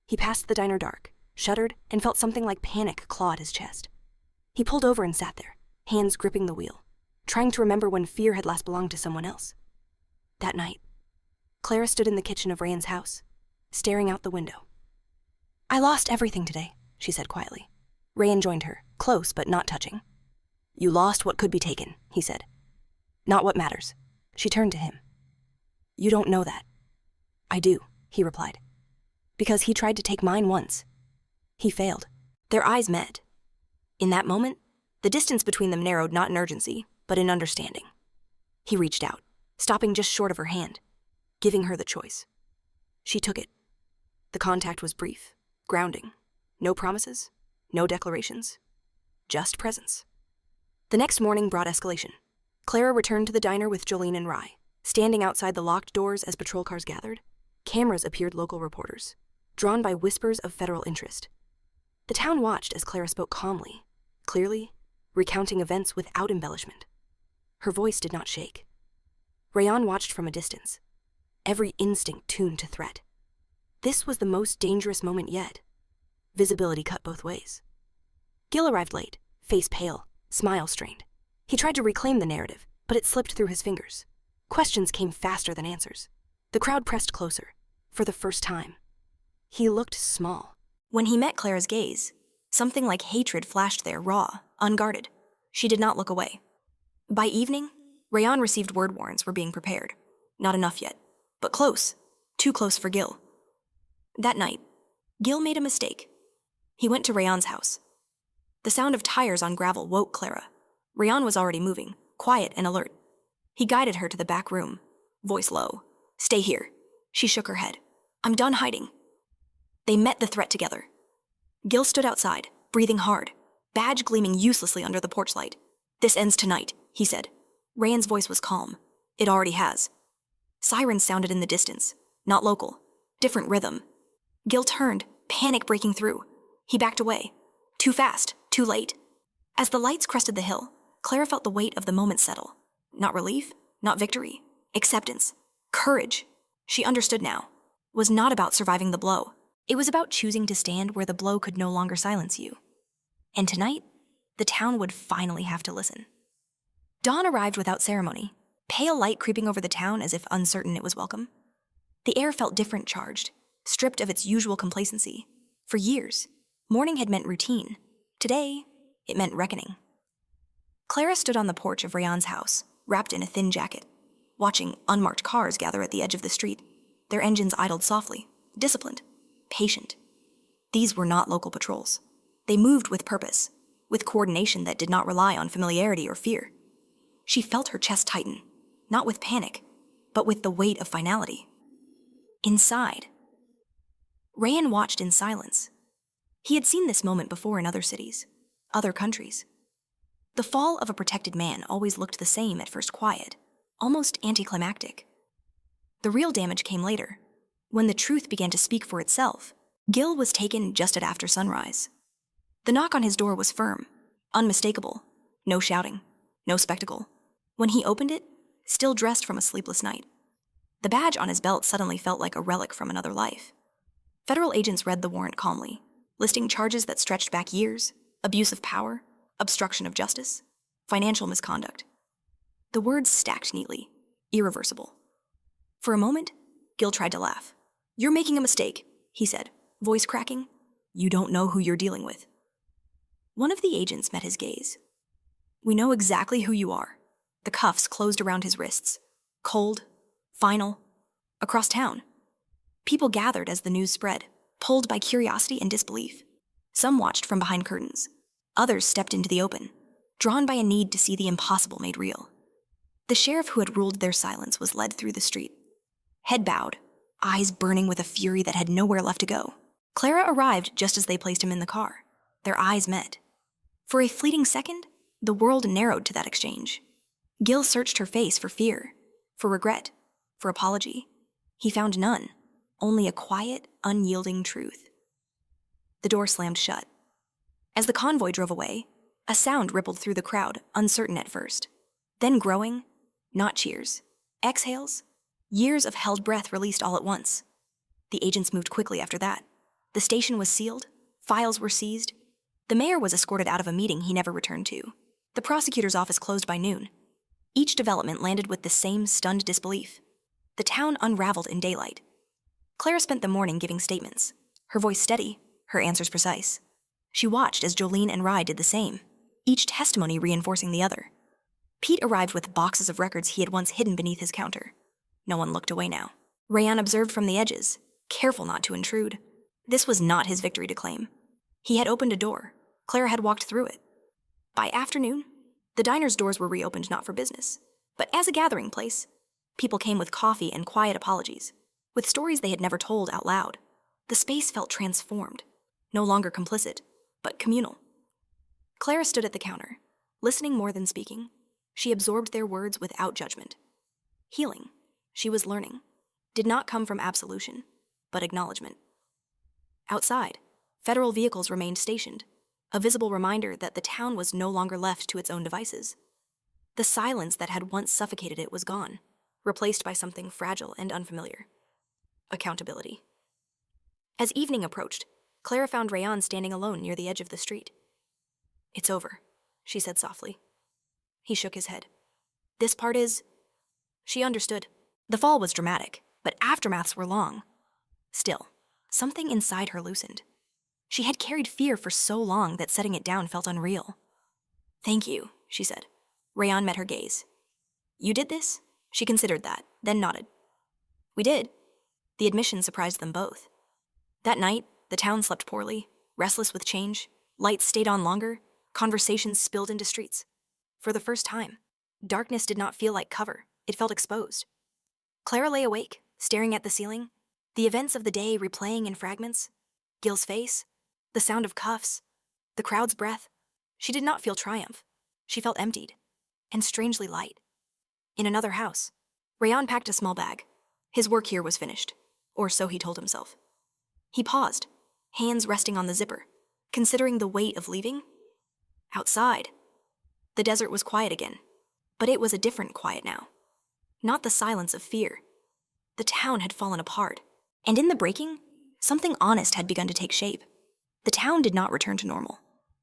He passed the diner dark, shuddered, and felt something like panic claw at his chest. He pulled over and sat there, hands gripping the wheel, trying to remember when fear had last belonged to someone else. That night, Clara stood in the kitchen of Rayan's house, staring out the window. I lost everything today, she said quietly. Rayan joined her, close but not touching. You lost what could be taken, he said. Not what matters. She turned to him. You don't know that. I do, he replied. Because he tried to take mine once. He failed. Their eyes met. In that moment, the distance between them narrowed not in urgency, but in understanding. He reached out, stopping just short of her hand, giving her the choice. She took it. The contact was brief, grounding. No promises, no declarations, just presence. The next morning brought escalation. Clara returned to the diner with Jolene and Rye. Standing outside the locked doors as patrol cars gathered, cameras appeared local reporters, drawn by whispers of federal interest. The town watched as Clara spoke calmly, clearly, recounting events without embellishment. Her voice did not shake. Rayan watched from a distance, every instinct tuned to threat. This was the most dangerous moment yet. Visibility cut both ways. Gil arrived late, face pale, smile strained. He tried to reclaim the narrative, but it slipped through his fingers. Questions came faster than answers. The crowd pressed closer, for the first time. He looked small. When he met Clara's gaze, something like hatred flashed there, raw, unguarded. She did not look away. By evening, Rayan received word warrants were being prepared. Not enough yet, but close. Too close for Gil. That night, Gil made a mistake. He went to Rayan's house. The sound of tires on gravel woke Clara. Rayan was already moving, quiet and alert. He guided her to the back room, voice low. Stay here. She shook her head. I'm done hiding. They met the threat together. Gil stood outside, breathing hard, badge gleaming uselessly under the porch light. This ends tonight, he said. Rayan's voice was calm. It already has. Sirens sounded in the distance, not local, different rhythm. Gil turned, panic breaking through. He backed away. Too fast, too late. As the lights crested the hill, Clara felt the weight of the moment settle. Not relief, not victory, acceptance, courage. She understood now. Was not about surviving the blow. It was about choosing to stand where the blow could no longer silence you. And tonight, the town would finally have to listen. Dawn arrived without ceremony, pale light creeping over the town as if uncertain it was welcome. The air felt different charged, stripped of its usual complacency. For years, morning had meant routine. Today, it meant reckoning. Clara stood on the porch of Rayan's house, wrapped in a thin jacket, watching unmarked cars gather at the edge of the street. Their engines idled softly, disciplined, patient. These were not local patrols. They moved with purpose, with coordination that did not rely on familiarity or fear. She felt her chest tighten, not with panic, but with the weight of finality. Inside, Rayan watched in silence. He had seen this moment before in other cities, other countries. The fall of a protected man always looked the same at first, quiet, almost anticlimactic. The real damage came later. When the truth began to speak for itself, Gil was taken just at after sunrise. The knock on his door was firm, unmistakable, no shouting, no spectacle. When he opened it, still dressed from a sleepless night. The badge on his belt suddenly felt like a relic from another life. Federal agents read the warrant calmly, listing charges that stretched back years: abuse of power, obstruction of justice, financial misconduct. The words stacked neatly, irreversible. For a moment, Gil tried to laugh. "You're making a mistake," he said, voice cracking. "You don't know who you're dealing with." One of the agents met his gaze. "We know exactly who you are." The cuffs closed around his wrists. Cold, final, across town. People gathered as the news spread, pulled by curiosity and disbelief. Some watched from behind curtains. Others stepped into the open, drawn by a need to see the impossible made real. The sheriff who had ruled their silence was led through the street. Head bowed, eyes burning with a fury that had nowhere left to go. Clara arrived just as they placed him in the car. Their eyes met. For a fleeting second, the world narrowed to that exchange. Gil searched her face for fear, for regret, for apology. He found none, only a quiet, unyielding truth. The door slammed shut. As the convoy drove away, a sound rippled through the crowd, uncertain at first. Then growing, not cheers, exhales, years of held breath released all at once. The agents moved quickly after that. The station was sealed, files were seized. The mayor was escorted out of a meeting he never returned to. The prosecutor's office closed by noon. Each development landed with the same stunned disbelief. The town unraveled in daylight. Clara spent the morning giving statements, her voice steady, her answers precise. She watched as Jolene and Rye did the same, each testimony reinforcing the other. Pete arrived with boxes of records he had once hidden beneath his counter. No one looked away now. Rayan observed from the edges, careful not to intrude. This was not his victory to claim. He had opened a door. Clara had walked through it. By afternoon, the diner's doors were reopened not for business, but as a gathering place. People came with coffee and quiet apologies, with stories they had never told out loud. The space felt transformed, no longer complicit, but communal. Clara stood at the counter, listening more than speaking. She absorbed their words without judgment. Healing, she was learning, did not come from absolution, but acknowledgement. Outside, federal vehicles remained stationed, a visible reminder that the town was no longer left to its own devices. The silence that had once suffocated it was gone, replaced by something fragile and unfamiliar: accountability. As evening approached, Clara found Rayan standing alone near the edge of the street. "It's over," she said softly. He shook his head. "This part is..." She understood. The fall was dramatic, but aftermaths were long. Still, something inside her loosened. She had carried fear for so long that setting it down felt unreal. "Thank you," she said. Rayan met her gaze. "You did this?" She considered that, then nodded. "We did." The admission surprised them both. That night, the town slept poorly, restless with change. Lights stayed on longer, conversations spilled into streets. For the first time, darkness did not feel like cover, it felt exposed. Clara lay awake, staring at the ceiling, the events of the day replaying in fragments. Gil's face, the sound of cuffs, the crowd's breath. She did not feel triumph. She felt emptied, and strangely light. In another house, Rayan packed a small bag. His work here was finished, or so he told himself. He paused, hands resting on the zipper, considering the weight of leaving. Outside, the desert was quiet again, but it was a different quiet now. Not the silence of fear. The town had fallen apart, and in the breaking, something honest had begun to take shape. The town did not return to normal.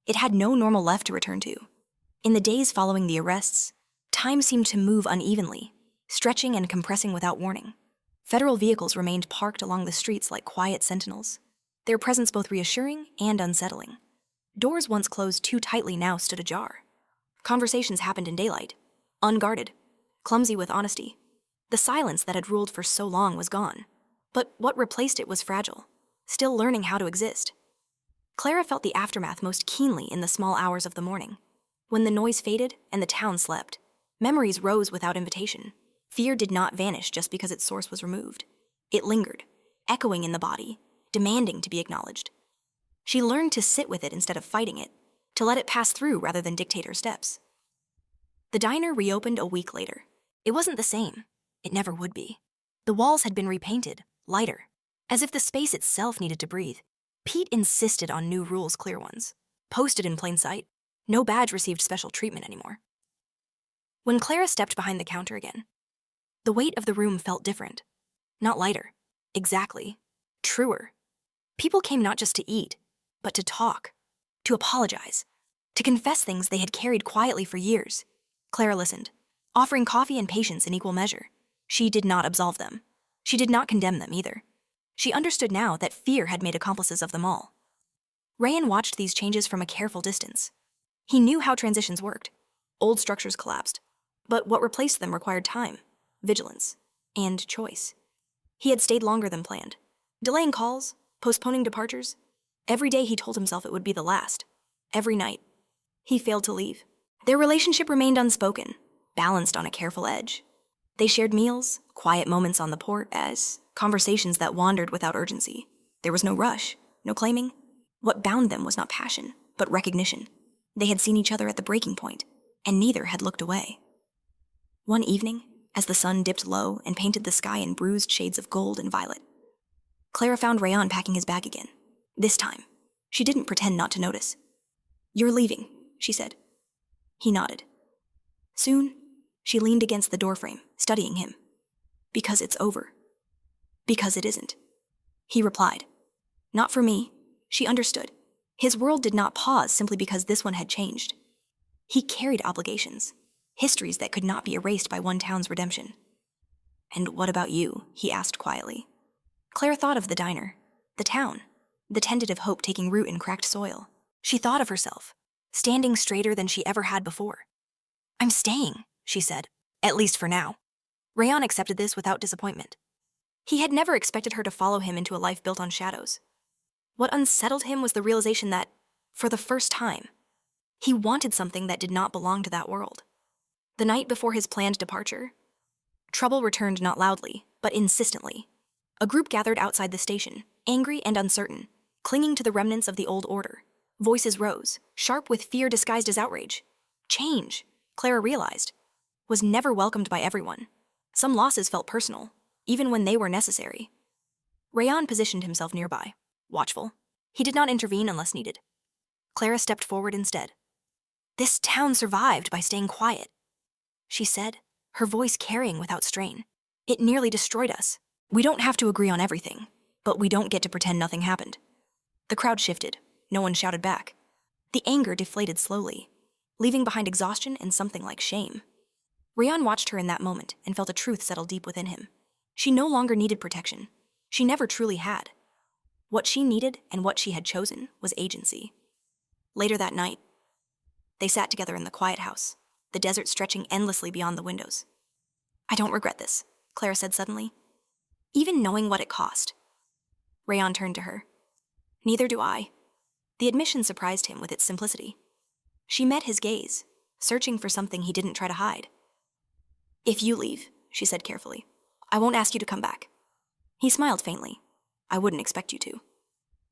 It had no normal left to return to. In the days following the arrests, time seemed to move unevenly, stretching and compressing without warning. Federal vehicles remained parked along the streets like quiet sentinels, their presence both reassuring and unsettling. Doors once closed too tightly now stood ajar. Conversations happened in daylight, unguarded, clumsy with honesty. The silence that had ruled for so long was gone, but what replaced it was fragile, still learning how to exist. Clara felt the aftermath most keenly in the small hours of the morning. When the noise faded and the town slept, memories rose without invitation. Fear did not vanish just because its source was removed. It lingered, echoing in the body, demanding to be acknowledged. She learned to sit with it instead of fighting it, to let it pass through rather than dictate her steps. The diner reopened a week later. It wasn't the same. It never would be. The walls had been repainted, lighter, as if the space itself needed to breathe. Pete insisted on new rules, clear ones, posted in plain sight. No badge received special treatment anymore. When Clara stepped behind the counter again, the weight of the room felt different. Not lighter. Exactly. Truer. People came not just to eat, but to talk, to apologize, to confess things they had carried quietly for years. Clara listened, offering coffee and patience in equal measure. She did not absolve them. She did not condemn them either. She understood now that fear had made accomplices of them all. Rayan watched these changes from a careful distance. He knew how transitions worked. Old structures collapsed, but what replaced them required time, vigilance, and choice. He had stayed longer than planned, delaying calls, postponing departures. Every day he told himself it would be the last. Every night, he failed to leave. Their relationship remained unspoken, balanced on a careful edge. They shared meals, quiet moments on the port as conversations that wandered without urgency. There was no rush, no claiming. What bound them was not passion, but recognition. They had seen each other at the breaking point, and neither had looked away. One evening, as the sun dipped low and painted the sky in bruised shades of gold and violet, Clara found Rayan packing his bag again. This time, she didn't pretend not to notice. "You're leaving," she said. He nodded. Soon, she leaned against the doorframe, studying him. "Because it's over." "Because it isn't," he replied. Not for me. She understood. His world did not pause simply because this one had changed. He carried obligations, histories that could not be erased by one town's redemption. "And what about you?" he asked quietly. Clara thought of the diner, the town, the tentative hope taking root in cracked soil. She thought of herself, standing straighter than she ever had before. "I'm staying," she said, "at least for now." Rayan accepted this without disappointment. He had never expected her to follow him into a life built on shadows. What unsettled him was the realization that, for the first time, he wanted something that did not belong to that world. The night before his planned departure, trouble returned not loudly, but insistently. A group gathered outside the station, angry and uncertain, clinging to the remnants of the old order. Voices rose, sharp with fear disguised as outrage. Change, Clara realized, was never welcomed by everyone. Some losses felt personal, even when they were necessary. Rayan positioned himself nearby, watchful. He did not intervene unless needed. Clara stepped forward instead. "This town survived by staying quiet," she said, her voice carrying without strain. "It nearly destroyed us. We don't have to agree on everything, but we don't get to pretend nothing happened." The crowd shifted. No one shouted back. The anger deflated slowly, leaving behind exhaustion and something like shame. Rayan watched her in that moment and felt a truth settle deep within him. She no longer needed protection. She never truly had. What she needed and what she had chosen was agency. Later that night, they sat together in the quiet house, the desert stretching endlessly beyond the windows. "I don't regret this," Clara said suddenly. "Even knowing what it cost." Rayan turned to her. "Neither do I." The admission surprised him with its simplicity. She met his gaze, searching for something he didn't try to hide. "If you leave," she said carefully, "I won't ask you to come back." He smiled faintly. "I wouldn't expect you to."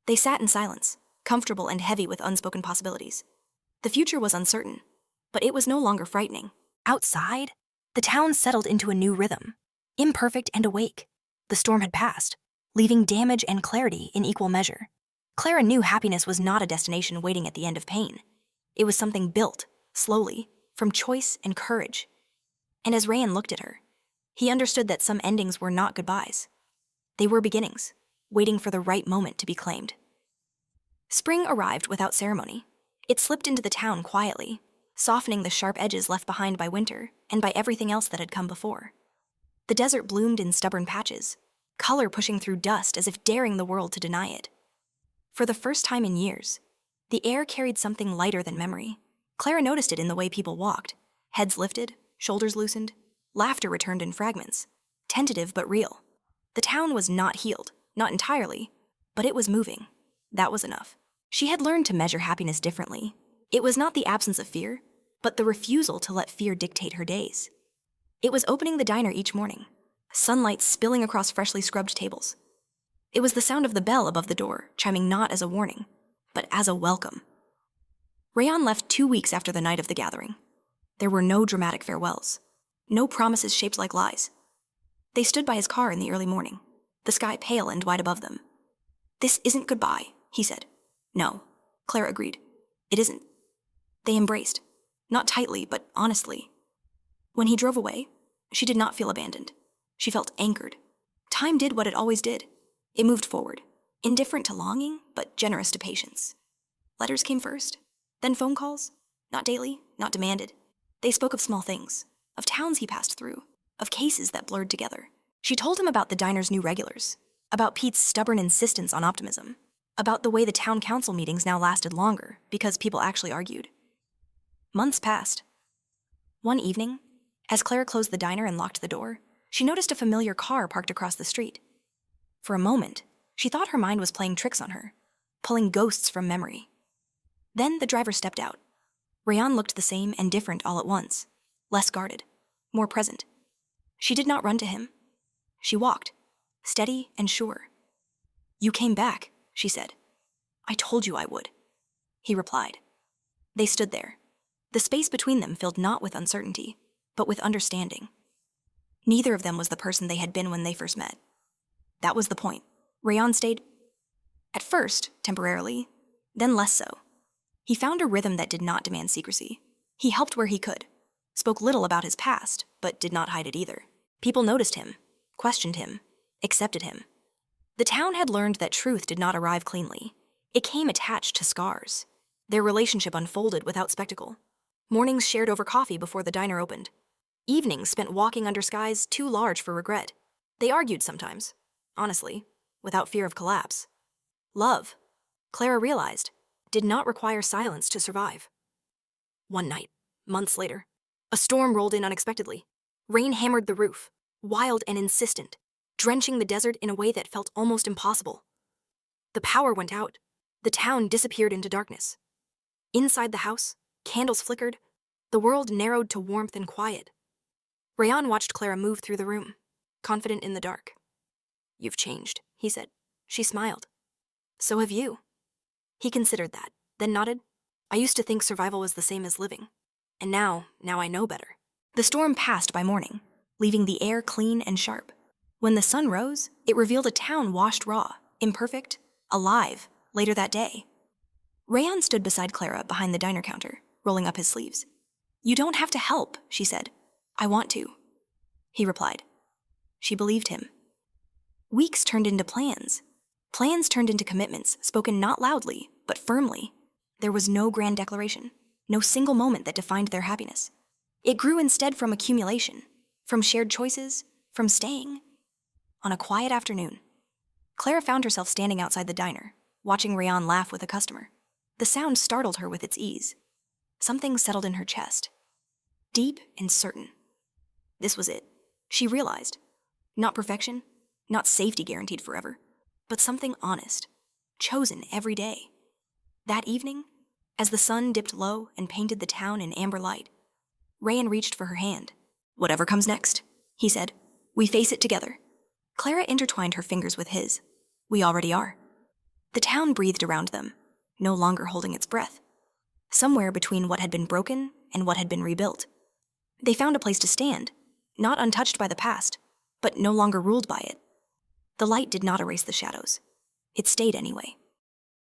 They sat in silence, comfortable and heavy with unspoken possibilities. The future was uncertain, but it was no longer frightening. Outside, the town settled into a new rhythm, imperfect and awake. The storm had passed, leaving damage and clarity in equal measure. Clara knew happiness was not a destination waiting at the end of pain. It was something built, slowly, from choice and courage. And as Rayan looked at her, he understood that some endings were not goodbyes. They were beginnings, waiting for the right moment to be claimed. Spring arrived without ceremony. It slipped into the town quietly, softening the sharp edges left behind by winter and by everything else that had come before. The desert bloomed in stubborn patches, color pushing through dust as if daring the world to deny it. For the first time in years, the air carried something lighter than memory. Clara noticed it in the way people walked. Heads lifted, shoulders loosened, laughter returned in fragments, tentative but real. The town was not healed, not entirely, but it was moving. That was enough. She had learned to measure happiness differently. It was not the absence of fear, but the refusal to let fear dictate her days. It was opening the diner each morning, sunlight spilling across freshly scrubbed tables. It was the sound of the bell above the door, chiming not as a warning, but as a welcome. Rayan left 2 weeks after the night of the gathering. There were no dramatic farewells, no promises shaped like lies. They stood by his car in the early morning, the sky pale and wide above them. "This isn't goodbye," he said. "No," Clara agreed. "It isn't." They embraced, not tightly, but honestly. When he drove away, she did not feel abandoned. She felt anchored. Time did what it always did. It moved forward, Indifferent to longing, but generous to patience. Letters came first, then phone calls. Not daily, not demanded. They spoke of small things, of towns he passed through, of cases that blurred together. She told him about the diner's new regulars, about Pete's stubborn insistence on optimism, about the way the town council meetings now lasted longer because people actually argued. Months passed. One evening, as Clara closed the diner and locked the door, she noticed a familiar car parked across the street. For a moment, she thought her mind was playing tricks on her, pulling ghosts from memory. Then the driver stepped out. Rayan looked the same and different all at once, less guarded, more present. She did not run to him. She walked, steady and sure. "You came back," she said. "I told you I would," he replied. They stood there. The space between them filled not with uncertainty, but with understanding. Neither of them was the person they had been when they first met. That was the point. Rayan stayed, at first, temporarily, then less so. He found a rhythm that did not demand secrecy. He helped where he could, spoke little about his past, but did not hide it either. People noticed him, questioned him, accepted him. The town had learned that truth did not arrive cleanly. It came attached to scars. Their relationship unfolded without spectacle. Mornings shared over coffee before the diner opened. Evenings spent walking under skies too large for regret. They argued sometimes, honestly, without fear of collapse. Love, Clara realized, did not require silence to survive. One night, months later, a storm rolled in unexpectedly. Rain hammered the roof, wild and insistent, drenching the desert in a way that felt almost impossible. The power went out. The town disappeared into darkness. Inside the house, candles flickered. The world narrowed to warmth and quiet. Rayan watched Clara move through the room, confident in the dark. "You've changed," he said. She smiled. "So have you." He considered that, then nodded. "I used to think survival was the same as living. And now I know better." The storm passed by morning, leaving the air clean and sharp. When the sun rose, it revealed a town washed raw, imperfect, alive, later that day. Rayan stood beside Clara behind the diner counter, rolling up his sleeves. "You don't have to help," she said. "I want to," he replied. She believed him. Weeks turned into plans. Plans turned into commitments, spoken not loudly, but firmly. There was no grand declaration, no single moment that defined their happiness. It grew instead from accumulation, from shared choices, from staying. On a quiet afternoon, Clara found herself standing outside the diner, watching Rayan laugh with a customer. The sound startled her with its ease. Something settled in her chest, deep and certain. This was it, she realized. Not perfection, not safety guaranteed forever, but something honest, chosen every day. That evening, as the sun dipped low and painted the town in amber light, Rayan reached for her hand. "Whatever comes next," he said. "We face it together." Clara intertwined her fingers with his. "We already are." The town breathed around them, no longer holding its breath. Somewhere between what had been broken and what had been rebuilt. They found a place to stand, not untouched by the past, but no longer ruled by it. The light did not erase the shadows. It stayed anyway.